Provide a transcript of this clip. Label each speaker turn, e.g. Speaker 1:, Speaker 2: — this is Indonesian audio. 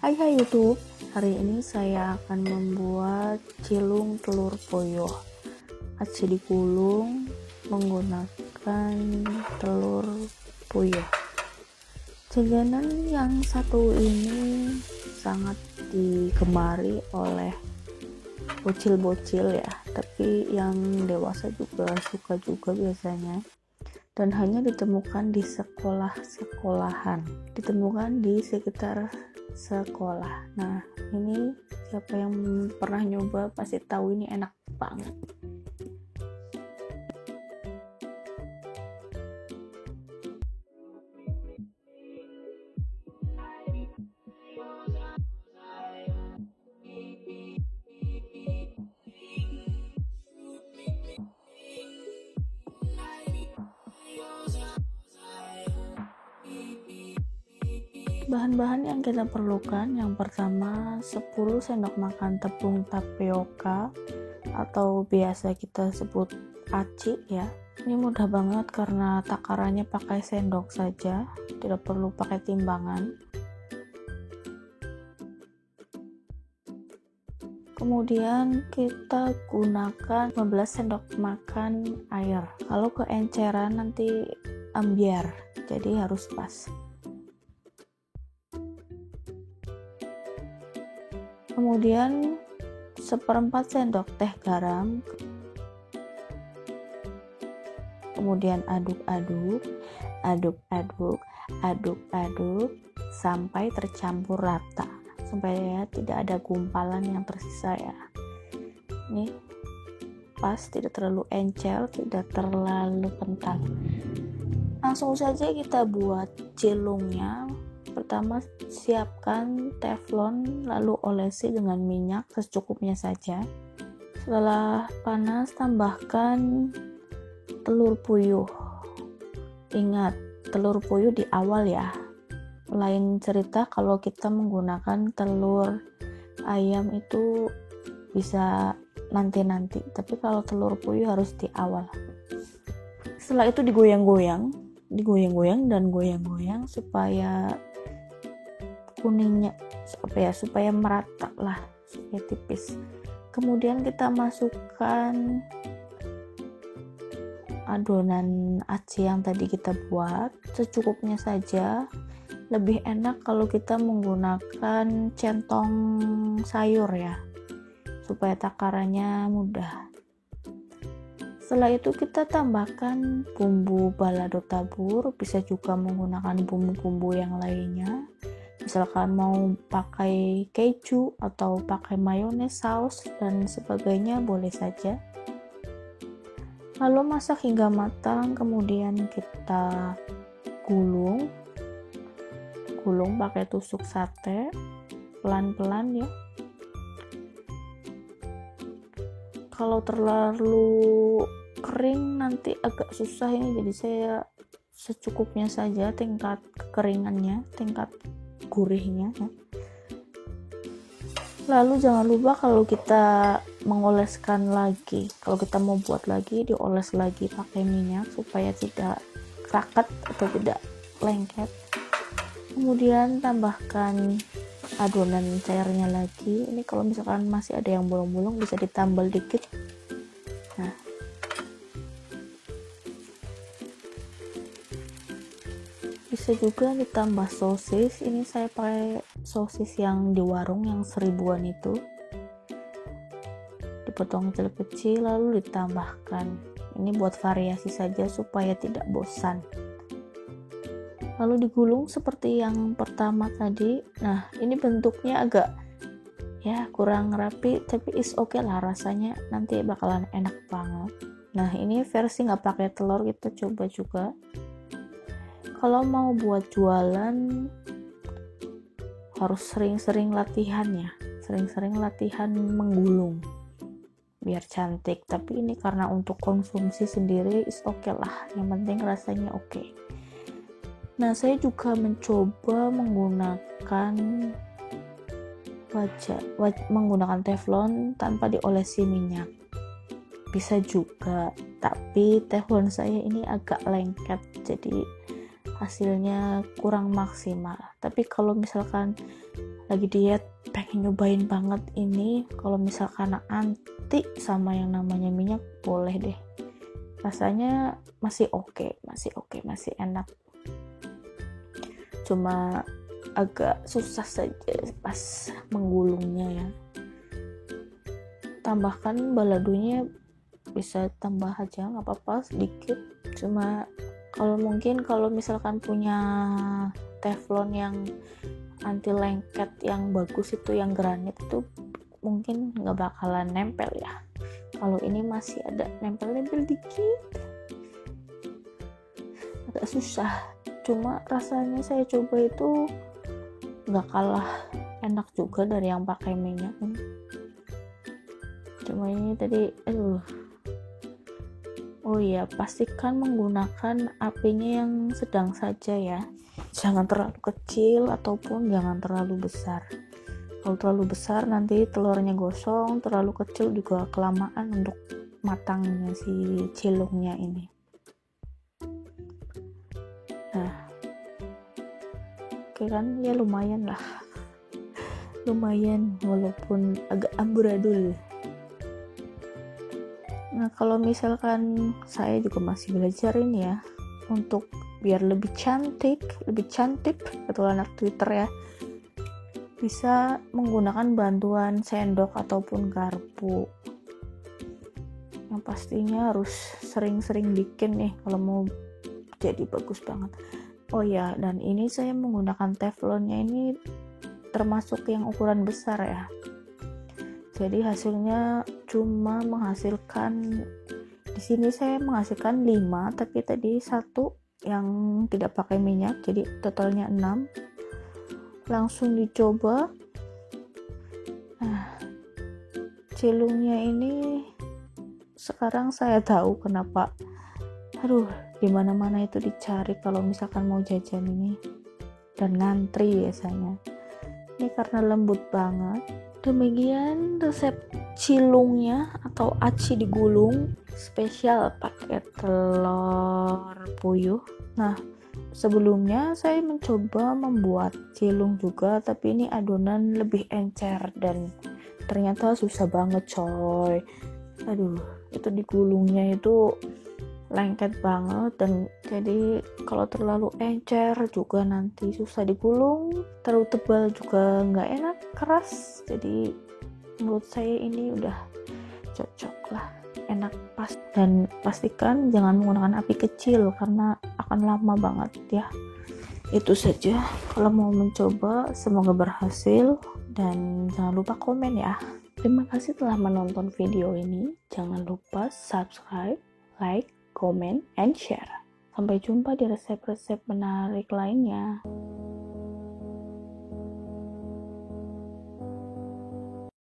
Speaker 1: Hai YouTube, hari ini saya akan membuat cilung telur puyuh. Aci digulung menggunakan telur puyuh. Jajanan yang satu ini sangat digemari oleh bocil-bocil ya, tapi yang dewasa juga suka juga biasanya. Dan hanya ditemukan di sekolah-sekolahan, ditemukan di sekitar sekolah. Nah, ini siapa yang pernah nyoba pasti tahu ini enak banget. Bahan-bahan yang kita perlukan, yang pertama 10 sendok makan tepung tapioka atau biasa kita sebut aci ya. Ini mudah banget karena takarannya pakai sendok saja, tidak perlu pakai timbangan. Kemudian kita gunakan 15 sendok makan air. Kalau keenceran nanti ambiar, jadi harus pas. Kemudian 1/4 sendok teh garam. Kemudian aduk-aduk sampai tercampur rata, supaya tidak ada gumpalan yang tersisa ya. Ini pas, tidak terlalu encer, tidak terlalu kental. Langsung saja kita buat cilungnya. Pertama, siapkan teflon, lalu olesi dengan minyak secukupnya saja. Setelah panas, tambahkan telur puyuh. Ingat, telur puyuh di awal ya. Lain cerita kalau kita menggunakan telur ayam itu bisa nanti-nanti, tapi kalau telur puyuh harus di awal. Setelah itu digoyang-goyang dan goyang-goyang supaya kuningnya supaya merata lah, supaya tipis. Kemudian kita masukkan adonan aci yang tadi kita buat secukupnya saja. Lebih enak kalau kita menggunakan centong sayur ya, supaya takarannya mudah. Setelah itu kita tambahkan bumbu balado tabur, bisa juga menggunakan bumbu-bumbu yang lainnya. Misalkan mau pakai keju atau pakai mayones, saus dan sebagainya boleh saja. Lalu masak hingga matang, kemudian kita gulung pakai tusuk sate pelan-pelan ya. Kalau terlalu kering nanti agak susah ini, jadi saya secukupnya saja tingkat kekeringannya, tingkat gurihnya ya. Lalu jangan lupa kalau kita mengoleskan lagi, kalau kita mau buat lagi, dioles lagi pakai minyak supaya tidak raket atau tidak lengket. Kemudian tambahkan adonan cairnya lagi. Ini kalau misalkan masih ada yang bolong-bolong bisa ditambal dikit. Nah, bisa juga ditambah sosis. Ini saya pakai sosis yang di warung yang 1000-an itu, dipotong kecil-kecil lalu ditambahkan. Ini buat variasi saja supaya tidak bosan. Lalu digulung seperti yang pertama tadi. Nah, ini bentuknya agak ya kurang rapi, tapi is oke lah, rasanya nanti bakalan enak banget. Nah, ini versi nggak pakai telur, kita coba juga. Kalau mau buat jualan harus sering-sering latihan ya, sering-sering latihan menggulung biar cantik. Tapi ini karena untuk konsumsi sendiri is oke lah, yang penting rasanya oke. Nah, saya juga mencoba menggunakan menggunakan teflon tanpa diolesi minyak. Bisa juga, tapi teflon saya ini agak lengket, jadi hasilnya kurang maksimal. Tapi kalau misalkan lagi diet, pengen nyobain banget ini. Kalau misalkan anti sama yang namanya minyak, boleh deh. Rasanya masih oke, masih enak. Cuma agak susah saja pas menggulungnya ya. Tambahkan baladonya, bisa tambah aja, nggak apa-apa, sedikit. Cuma kalau misalkan punya teflon yang anti lengket yang bagus itu, yang granit itu, mungkin nggak bakalan nempel ya. Kalau ini masih ada nempel-nempel dikit, agak susah. Cuma rasanya saya coba itu nggak kalah enak juga dari yang pakai minyak ini. Cuma ini tadi oh iya, pastikan menggunakan apinya yang sedang saja ya. Jangan terlalu kecil ataupun jangan terlalu besar. Kalau terlalu besar nanti telurnya gosong, terlalu kecil juga kelamaan untuk matangnya si cilungnya ini. Nah, oke kan, ya lumayan lah. Lumayan walaupun agak amburadul. Nah, kalau misalkan saya juga masih belajar ini ya, untuk biar lebih cantik, betul anak Twitter ya, bisa menggunakan bantuan sendok ataupun garpu. Yang pastinya harus sering-sering bikin nih kalau mau jadi bagus banget. Oh ya, dan ini saya menggunakan teflonnya ini termasuk yang ukuran besar ya. Jadi hasilnya cuma menghasilkan, di sini saya menghasilkan 5, tapi tadi 1 yang tidak pakai minyak, jadi totalnya 6. Langsung dicoba. Nah, cilungnya ini sekarang saya tahu kenapa. Di mana-mana itu dicari kalau misalkan mau jajan ini, dan ngantri biasanya. Ini karena lembut banget. Demikian resep cilungnya atau aci digulung spesial pakai telur puyuh. Nah, sebelumnya saya mencoba membuat cilung juga, tapi ini adonan lebih encer dan ternyata susah banget coy. Itu digulungnya itu lengket banget, dan jadi kalau terlalu encer juga nanti susah digulung, terlalu tebal juga nggak enak, keras. Jadi menurut saya ini udah cocok lah, enak, pas. Dan pastikan jangan menggunakan api kecil karena akan lama banget ya. Itu saja. Kalau mau mencoba, semoga berhasil, dan jangan lupa komen ya. Terima kasih telah menonton video ini. Jangan lupa subscribe, like, comment, and share. Sampai jumpa di resep-resep menarik lainnya.